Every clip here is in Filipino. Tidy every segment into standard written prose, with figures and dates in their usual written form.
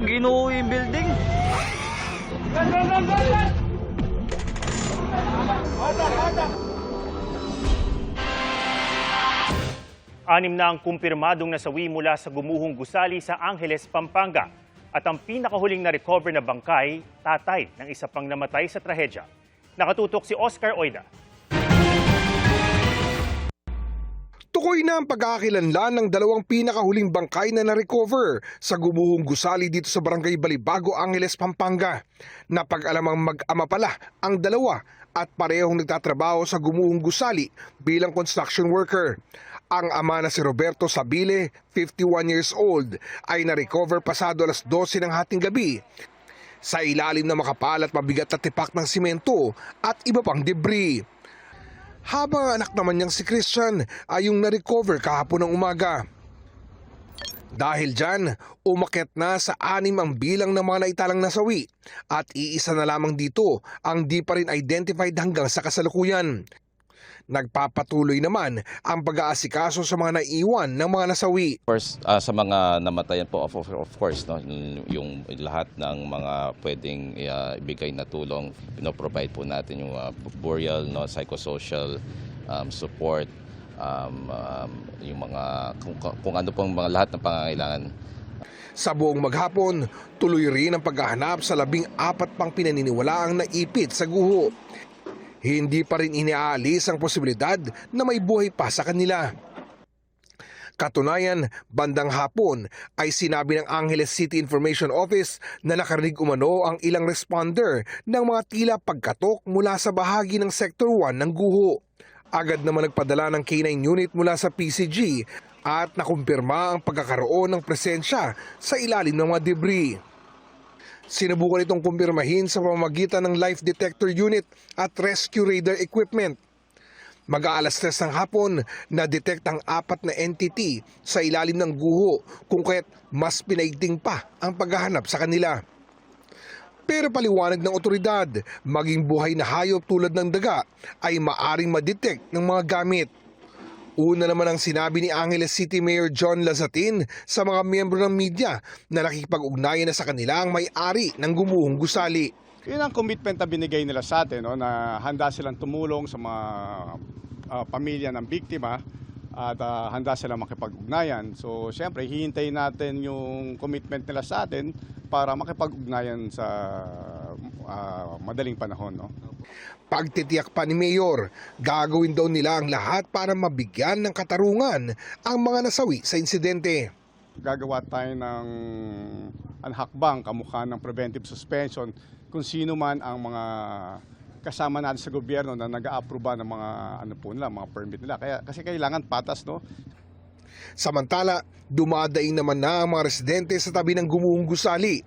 Ginuho yung building. Anim na ang kumpirmadong nasawi mula sa gumuhong gusali sa Angeles, Pampanga. At ang pinakahuling na-recover na bangkay, tatay ng isa pang namatay sa trahedya. Nakatutok si Oscar Oida. Tukoy na ang pagkakakilanlan ng dalawang pinakahuling bangkay na na-recover sa gumuhong gusali dito sa Barangay Balibago, Angeles, Pampanga. Napag-alamang mag-ama pala ang dalawa at parehong nagtatrabaho sa gumuhong gusali bilang construction worker. Ang ama na si Roberto Sabile, 51 years old, ay na-recover pasado alas 12 ng hating gabi sa ilalim ng makapal at mabigat na tipak ng simento at iba pang debris. Habang ang anak naman niyang si Christian ay yung na-recover kahapon ng umaga. Dahil dyan, umakyat na sa 6 ang bilang ng mga naitalang nasawi at iisa na lamang dito ang di pa rin identified hanggang sa kasalukuyan. Nagpapatuloy naman ang pag-aasikaso sa mga naiwan ng mga nasawi. First, sa mga namatayan po, of course, no, yung lahat ng mga pwedeng ibigay na tulong, provide po natin yung burial, no, psychosocial support, yung mga kung ano pong mga lahat ng pangangailangan. Sa buong maghapon, tuloy rin ang paghahanap sa 14 pang pinaniniwalaang naipit sa guho. Hindi pa rin iniaalis ang posibilidad na may buhay pa sa kanila. Katunayan, bandang hapon ay sinabi ng Angeles City Information Office na nakarinig umano ang ilang responder ng mga tila pagkatok mula sa bahagi ng Sector 1 ng guho. Agad naman nagpadala ng K9 unit mula sa PCG at nakumpirma ang pagkakaroon ng presensya sa ilalim ng mga debris. Sinubukan itong kumpirmahin sa pamamagitan ng life detector unit at rescue radar equipment. Mag-aalas 3 ng hapon, na-detect ang 4 na entity sa ilalim ng guho kung kaya't mas pinaigting pa ang paghahanap sa kanila. Pero paliwanag ng otoridad, maging buhay na hayop tulad ng daga ay maaring ma-detect ng mga gamit. Una naman ang sinabi ni Angeles City Mayor John Lazatin sa mga miyembro ng media na nakikipag-ugnayan na sa kanila ang may-ari ng gumuhong gusali. Yun ang commitment na binigay nila sa atin, no, na handa silang tumulong sa mga pamilya ng biktima at handa silang makipag-ugnayan. So siyempre, hihintayin natin yung commitment nila sa atin para makipag-ugnayan sa madaling panahon. No? Pagtitiyak pa ni Mayor, gagawin daw nila ang lahat para mabigyan ng katarungan ang mga nasawi sa insidente. Gagawa tayo ng hakbang kamukha ng preventive suspension kung sino man ang mga kasama natin sa gobyerno na nag-a-approve ng mga mga permit nila. Kasi kailangan patas, no? Samantala, dumadaing naman na ang mga residente sa tabi ng gumuhong gusali.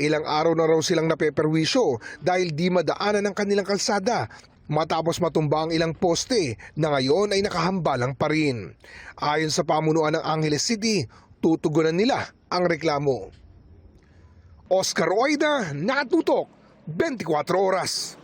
Ilang araw na raw silang napeperwisyo dahil di madaanan ang kanilang kalsada matapos matumba ang ilang poste na ngayon ay nakahambalang pa rin. Ayon sa pamunuan ng Angeles City, tutugunan nila ang reklamo. Oscar Oida, Nakatutok, 24 Oras.